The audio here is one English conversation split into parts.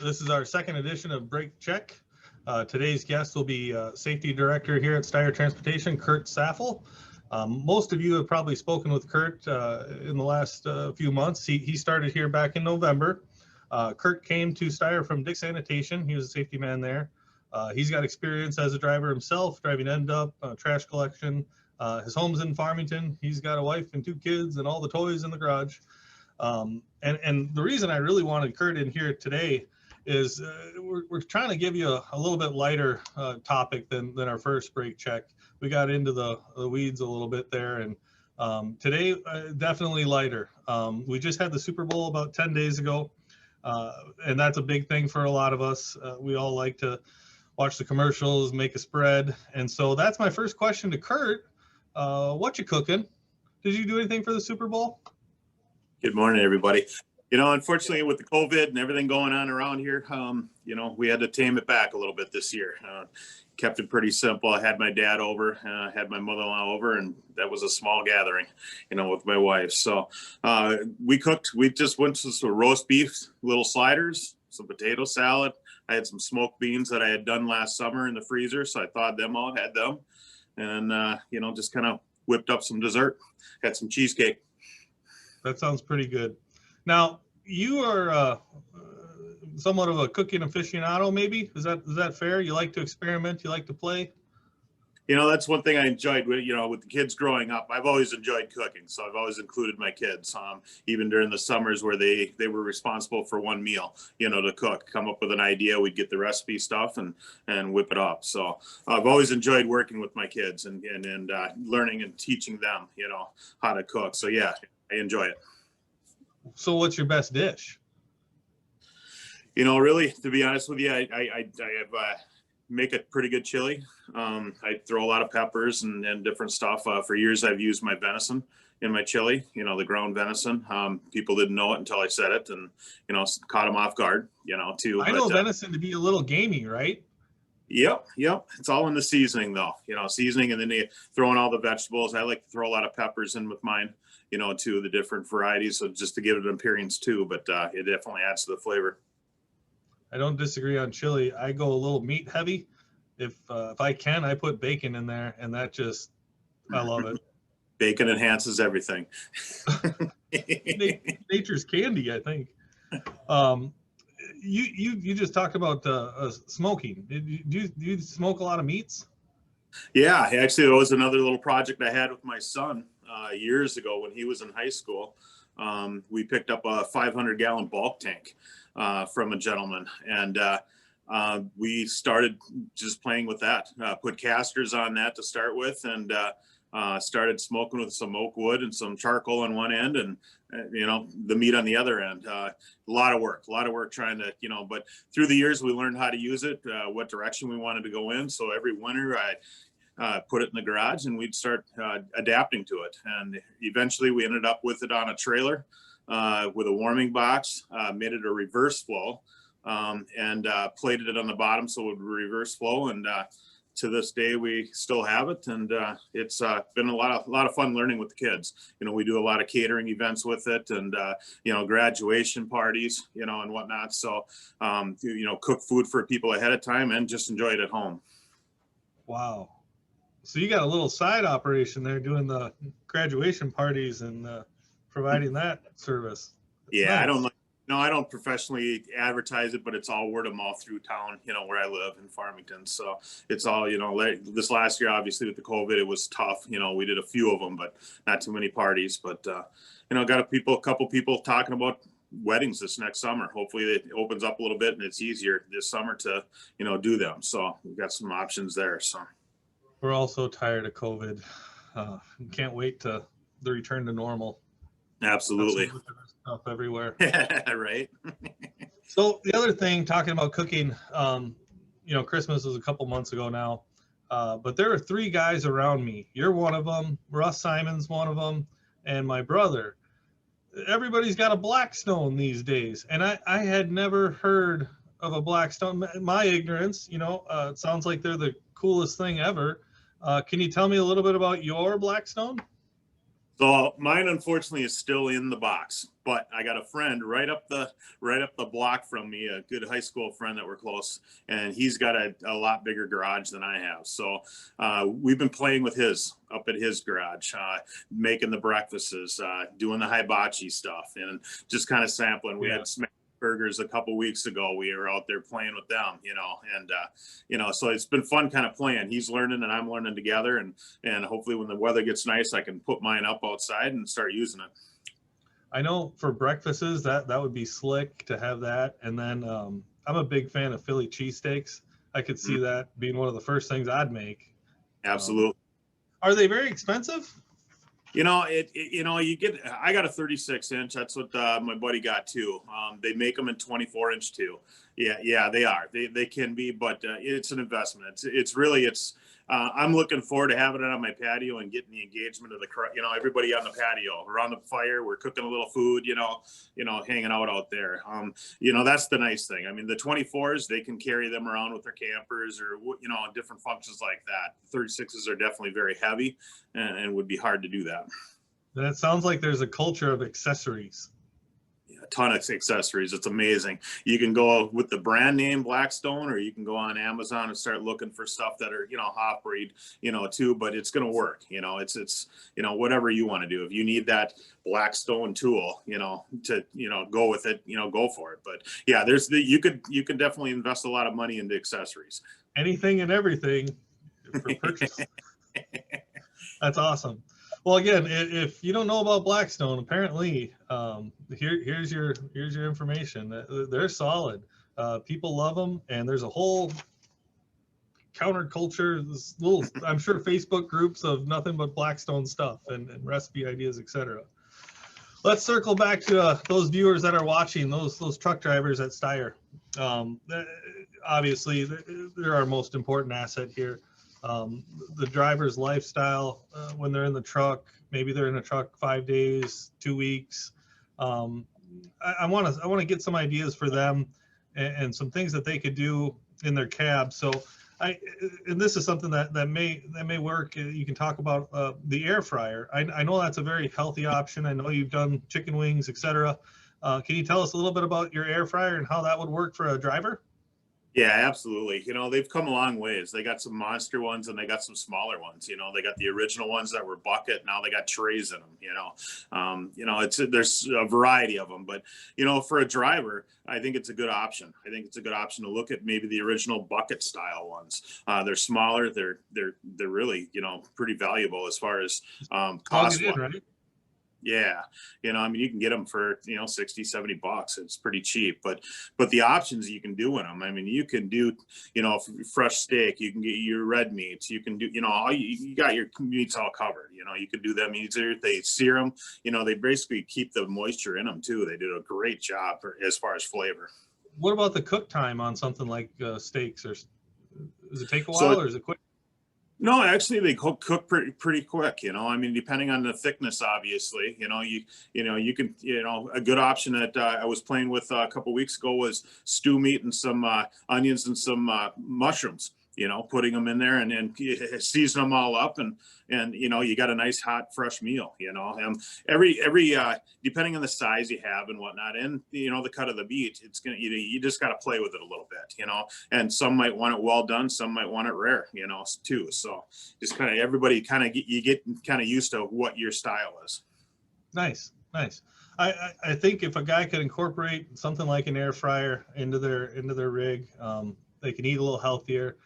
This is our second edition of Break Check. Today's guest will be Safety Director here at Styer Transportation, Curt Saffle. Most of you have probably spoken with Curt in the last few months. He started here back in November. Curt came to Styer from Dick Sanitation. He was a safety man there. He's got experience as a driver himself, driving end-up, trash collection. His home's in Farmington. He's got a wife and 2 kids and all the toys in the garage. And the reason I really wanted Curt in here today is we're trying to give you a little bit lighter topic than our first break check. We got into the weeds a little bit there, and today definitely lighter. We just had the Super Bowl about 10 days ago, and that's a big thing for a lot of us. We all like to watch the commercials, make a spread, and so that's my first question to Curt. What you cooking? Did you do anything for the Super Bowl? Good morning, everybody. Unfortunately, with the COVID and everything going on around here, we had to tame it back a little bit this year. Kept it pretty simple. I had my dad over, had my mother-in-law over, and that was a small gathering, with my wife. So we cooked. We just went to some roast beef, little sliders, some potato salad. I had some smoked beans that I had done last summer in the freezer, so I thawed them out, had them, and just kind of whipped up some dessert. Had some cheesecake. That sounds pretty good. Now, you are somewhat of a cooking aficionado, maybe? Is that fair? You like to experiment? You like to play? That's one thing I enjoyed with the kids growing up. I've always enjoyed cooking, so I've always included my kids, even during the summers where they were responsible for one meal, to cook, come up with an idea. We'd get the recipe stuff and whip it up. So I've always enjoyed working with my kids and learning and teaching them, how to cook. So yeah, I enjoy it. So what's your best dish? Really, to be honest with you, I have make a pretty good chili. I throw a lot of peppers and different stuff. For years, I've used my venison in my chili, the ground venison. People didn't know it until I said it, and, caught them off guard, too. I know venison to be a little gamey, right? Yep. It's all in the seasoning, though, seasoning, and then they throw in all the vegetables. I like to throw a lot of peppers in with mine, to the different varieties, so just to give it an appearance too, but it definitely adds to the flavor. I don't disagree on chili. I go a little meat heavy. If I can, I put bacon in there, and that just, I love it. Bacon enhances everything. Nature's candy, I think. You just talked about smoking. Do you smoke a lot of meats? Yeah, actually, it was another little project I had with my son years ago when he was in high school. We picked up a 500-gallon bulk tank from a gentleman, and we started just playing with that. Put casters on that to start with, and started smoking with some oak wood and some charcoal on one end, and the meat on the other end. A lot of work trying to, but through the years we learned how to use it, what direction we wanted to go in. So every winter I put it in the garage, and we'd start adapting to it. And eventually we ended up with it on a trailer with a warming box, made it a reverse flow, and plated it on the bottom so it would reverse flow. And to this day, we still have it, and it's been a lot of fun learning with the kids. We do a lot of catering events with it, and graduation parties, and whatnot. So cook food for people ahead of time and just enjoy it at home. Wow. So you got a little side operation there, doing the graduation parties and providing that service. That's yeah, nice. I don't professionally advertise it, but it's all word of mouth through town, where I live in Farmington. So it's all, this last year, obviously with the COVID, it was tough. We did a few of them, but not too many parties. But, got a couple people talking about weddings this next summer. Hopefully it opens up a little bit and it's easier this summer to, do them. So we've got some options there. So We're all so tired of COVID. Can't wait to the return to normal. Absolutely. Stuff everywhere. Right. So the other thing, talking about cooking, Christmas was a couple months ago now, but there are 3 guys around me. You're one of them. Russ Simon's one of them, and my brother. Everybody's got a Blackstone these days, and I had never heard of a Blackstone. My ignorance, it sounds like they're the coolest thing ever. Can you tell me a little bit about your Blackstone? So mine unfortunately is still in the box, but I got a friend right up the block from me, a good high school friend that we're close, and he's got a lot bigger garage than I have. So we've been playing with his up at his garage, making the breakfasts, doing the hibachi stuff, and just kind of sampling. We had smash burgers a couple weeks ago. We were out there playing with them, and so it's been fun kind of playing. He's learning and I'm learning together, and hopefully when the weather gets nice, I can put mine up outside and start using it. I know for breakfasts that would be slick to have that. And then I'm a big fan of Philly cheesesteaks. I could see that being one of the first things I'd make. Absolutely. Are they very expensive? You get, I got a 36-inch. That's what my buddy got too. They make them in 24-inch too. Yeah, they are. They can be, but it's an investment. I'm looking forward to having it on my patio and getting the engagement of everybody on the patio around the fire. We're cooking a little food, hanging out there. That's the nice thing. I mean, the 24s, they can carry them around with their campers or, different functions like that. 36s are definitely very heavy and would be hard to do that. That sounds like there's a culture of accessories. A ton of accessories. It's amazing. You can go with the brand name Blackstone, or you can go on Amazon and start looking for stuff that are, half-breed, too, but it's going to work. It's whatever you want to do. If you need that Blackstone tool, to, go with it, go for it. But yeah, you could definitely invest a lot of money into accessories. Anything and everything for purchase. That's awesome. Well, again, if you don't know about Blackstone, apparently, here's your information. They're solid. People love them, and there's a whole counterculture. This little, I'm sure, Facebook groups of nothing but Blackstone stuff and recipe ideas, etc. Let's circle back to those viewers that are watching, those truck drivers at Styer. Obviously, they're our most important asset here. The driver's lifestyle when they're in the truck, maybe they're in a truck 5 days, 2 weeks. I want to get some ideas for them and some things that they could do in their cab. So and this is something that may work. You can talk about the air fryer. I know that's a very healthy option. I know you've done chicken wings, etc. Can you tell us a little bit about your air fryer and how that would work for a driver? Yeah, absolutely. They've come a long ways. They got some monster ones and they got some smaller ones. They got the original ones that were bucket. Now they got trays in them. There's a variety of them. But for a driver, I think it's a good option. I think it's a good option to look at maybe the original bucket style ones. They're smaller. They're really pretty valuable as far as cost. Right? Yeah. You can get them for, 60, 70 bucks. It's pretty cheap, but the options you can do in them, you can do, fresh steak, you can get your red meats, you can do, you got your meats all covered, you can do them either. They sear them, they basically keep the moisture in them too. They do a great job as far as flavor. What about the cook time on something like steaks, or does it take a while or is it quick? No, actually, they cook pretty quick. Depending on the thickness, obviously. You can. A good option that I was playing with a couple weeks ago was stew meat and some onions and some mushrooms. Putting them in there and season them all up, and you got a nice hot fresh meal. Every depending on the size you have and whatnot, and the cut of the meat, it's gonna you just got to play with it a little bit. And some might want it well done, some might want it rare. Too. So just kind of everybody you get kind of used to what your style is. Nice. I think if a guy could incorporate something like an air fryer into their rig, they can eat a little healthier.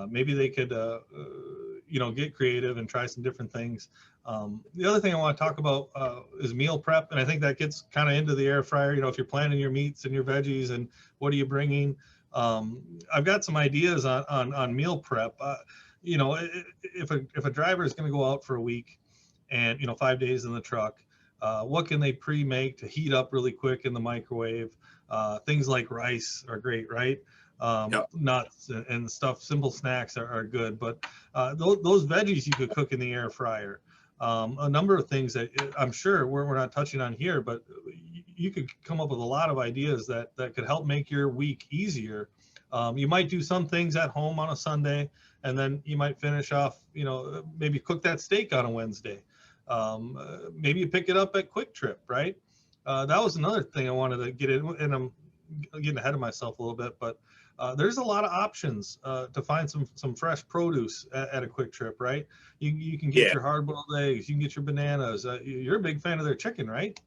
Maybe they could, get creative and try some different things. The other thing I want to talk about is meal prep, and I think that gets kind of into the air fryer. If you're planning your meats and your veggies and what are you bringing, I've got some ideas on meal prep. If a driver is going to go out for a week and 5 days in the truck, what can they pre-make to heat up really quick in the microwave? Things like rice are great, right? Nuts and stuff, simple snacks are good, but those veggies you could cook in the air fryer. A number of things that I'm sure we're not touching on here, but you could come up with a lot of ideas that could help make your week easier. You might do some things at home on a Sunday, and then you might finish off, maybe cook that steak on a Wednesday. Maybe you pick it up at Quick Trip, right? That was another thing I wanted to get in, and I'm getting ahead of myself a little bit, but there's a lot of options to find some fresh produce at a Quick Trip, right? You can get your hard-boiled eggs, you can get your bananas. You're a big fan of their chicken, right?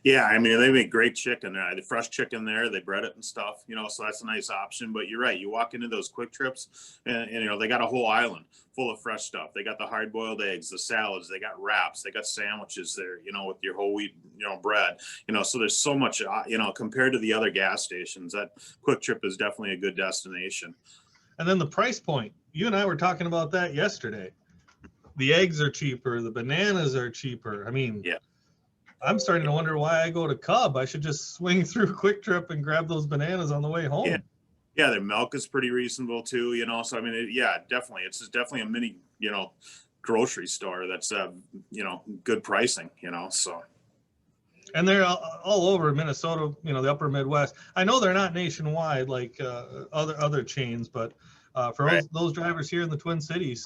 Yeah, I mean, they make great chicken. The fresh chicken there, they bread it and stuff, so that's a nice option. But you're right. You walk into those Quick Trips and they got a whole island full of fresh stuff. They got the hard boiled eggs, the salads, they got wraps, they got sandwiches there, with your whole wheat, bread, so there's so much, compared to the other gas stations, that Quick Trip is definitely a good destination. And then the price point, you and I were talking about that yesterday. The eggs are cheaper. The bananas are cheaper. I mean, yeah. I'm starting to wonder why I go to Cub. I should just swing through Quick Trip and grab those bananas on the way home. Yeah, their milk is pretty reasonable too, So I mean, definitely, it's definitely a mini, grocery store that's good pricing, So. And they're all over Minnesota, the upper Midwest. I know they're not nationwide like other chains, but for those drivers here in the Twin Cities,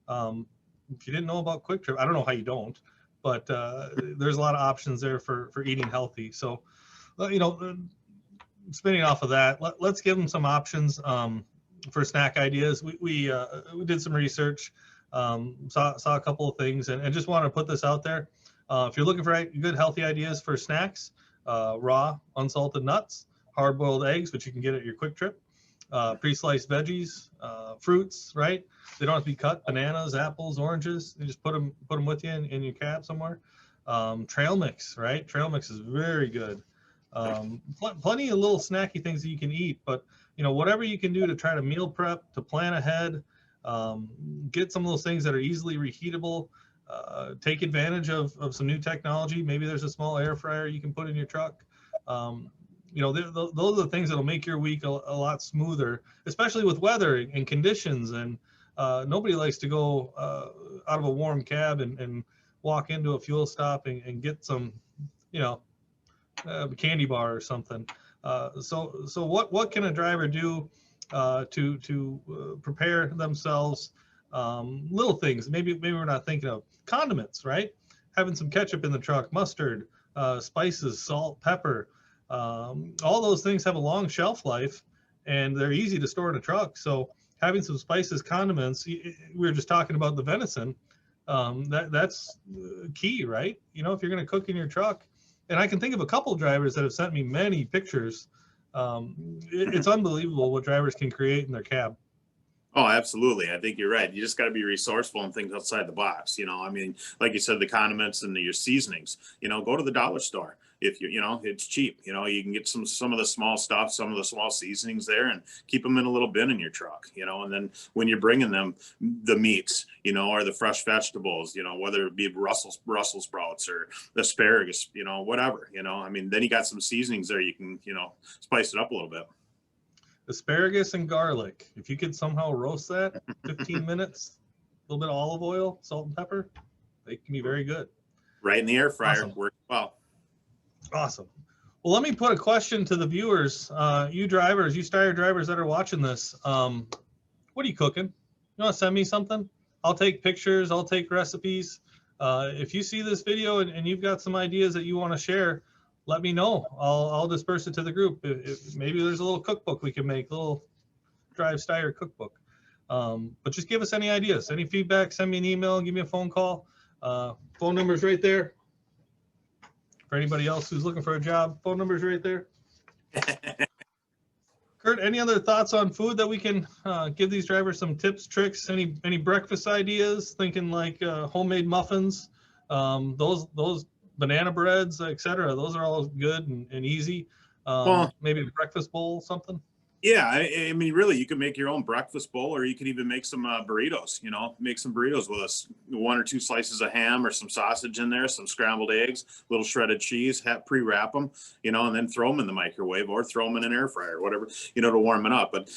if you didn't know about Quick Trip, I don't know how you don't. But there's a lot of options there for eating healthy. So, spinning off of that, let's give them some options for snack ideas. We did some research, saw a couple of things, and just want to put this out there. If you're looking for good healthy ideas for snacks, raw unsalted nuts, hard-boiled eggs, which you can get at your Quick Trip, pre-sliced veggies, fruits, right? They don't have to be cut. Bananas, apples, oranges. You just put them with you in your cab somewhere. Trail mix, right? Trail mix is very good. Plenty of little snacky things that you can eat, but whatever you can do to try to meal prep, to plan ahead, get some of those things that are easily reheatable. Take advantage of some new technology. Maybe there's a small air fryer you can put in your truck. Those are the things that'll make your week a lot smoother, especially with weather and conditions. And nobody likes to go out of a warm cab and walk into a fuel stop and get some, a candy bar or something. So what can a driver do to prepare themselves? Little things. Maybe we're not thinking of condiments, right? Having some ketchup in the truck, mustard, spices, salt, pepper. All those things have a long shelf life and they're easy to store in a truck. So having some spices, condiments, we were just talking about the venison, that's key, right? If you're going to cook in your truck, and I can think of a couple of drivers that have sent me many pictures. It's unbelievable what drivers can create in their cab. Oh, absolutely. I think you're right. You just got to be resourceful and think outside the box. I mean, like you said, the condiments and your seasonings, go to the dollar store. If it's cheap, you can get some of the small stuff, some of the small seasonings there and keep them in a little bin in your truck, and then when you're bringing them the meats, or the fresh vegetables, whether it be Brussels sprouts or asparagus, whatever, I mean, then you got some seasonings there. You can, spice it up a little bit. Asparagus and garlic. If you could somehow roast that 15 minutes, a little bit of olive oil, salt and pepper, they can be very good. Right in the air fryer. Awesome. Works well. Awesome. Well, let me put a question to the viewers. You drivers, you Styer drivers that are watching this, what are you cooking? You want to send me something? I'll take pictures. I'll take recipes. If you see this video and you've got some ideas that you want to share, let me know. I'll disperse it to the group. If maybe there's a little cookbook we can make, a little Drive Styer cookbook. But just give us any ideas, any feedback, send me an email, give me a phone call. Phone number's right there. For anybody else who's looking for a job, phone number's right there. Curt, any other thoughts on food that we can give these drivers some tips, tricks, any breakfast ideas? Thinking like homemade muffins, those banana breads, etc. Those are all good and easy. Maybe a breakfast bowl, something. Yeah, I mean, really, you can make your own breakfast bowl, or you could even make some burritos. Make some burritos with one or two slices of ham or some sausage in there, some scrambled eggs, little shredded cheese. Pre-wrap them, and then throw them in the microwave or throw them in an air fryer, whatever, to warm it up. But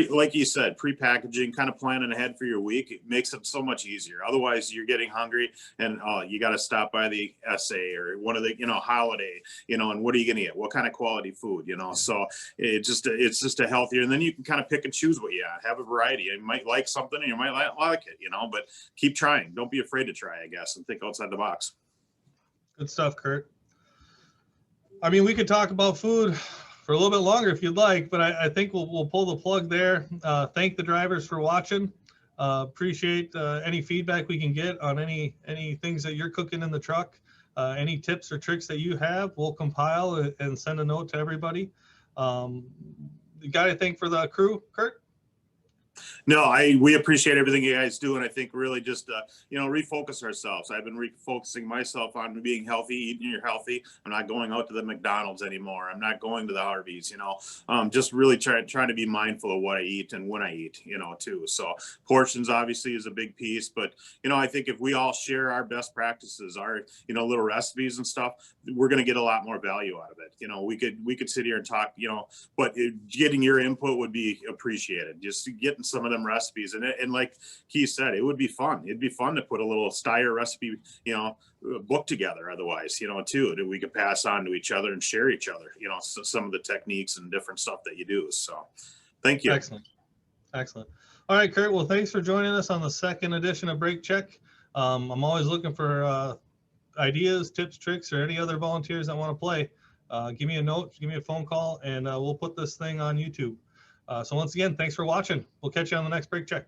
like you said, pre-packaging, kind of planning ahead for your week, it makes it so much easier. Otherwise, you're getting hungry, and you got to stop by the SA or one of the Holiday, and what are you gonna get? What kind of quality food? So it's just to healthier. And then you can kind of pick and choose what you have a variety. You might like something and you might like it, but keep trying. Don't be afraid to try, I guess, and think outside the box. Good stuff, Curt. I mean, we could talk about food for a little bit longer if you'd like, but I think we'll pull the plug there. Thank the drivers for watching. Appreciate any feedback we can get on any things that you're cooking in the truck. Any tips or tricks that you have, we'll compile and send a note to everybody. You got anything for the crew, Curt? No, we appreciate everything you guys do, and I think really just refocus ourselves. I've been refocusing myself on being healthy, eating healthy. I'm not going out to the McDonald's anymore. I'm not going to the Harveys. Just really trying to be mindful of what I eat and when I eat. Too. So portions obviously is a big piece, but I think if we all share our best practices, our little recipes and stuff, we're going to get a lot more value out of it. We could sit here and talk, but getting your input would be appreciated. Just getting some of them recipes, and like Keith said, it would be fun. It'd be fun to put a little Styer recipe, book together. Otherwise, too, that we could pass on to each other and share each other, some of the techniques and different stuff that you do. So, thank you. Excellent. All right, Curt. Well, thanks for joining us on the second edition of Brake Check. I'm always looking for ideas, tips, tricks, or any other volunteers that want to play. Give me a note, give me a phone call, and we'll put this thing on YouTube. So once again, thanks for watching. We'll catch you on the next Brake Check.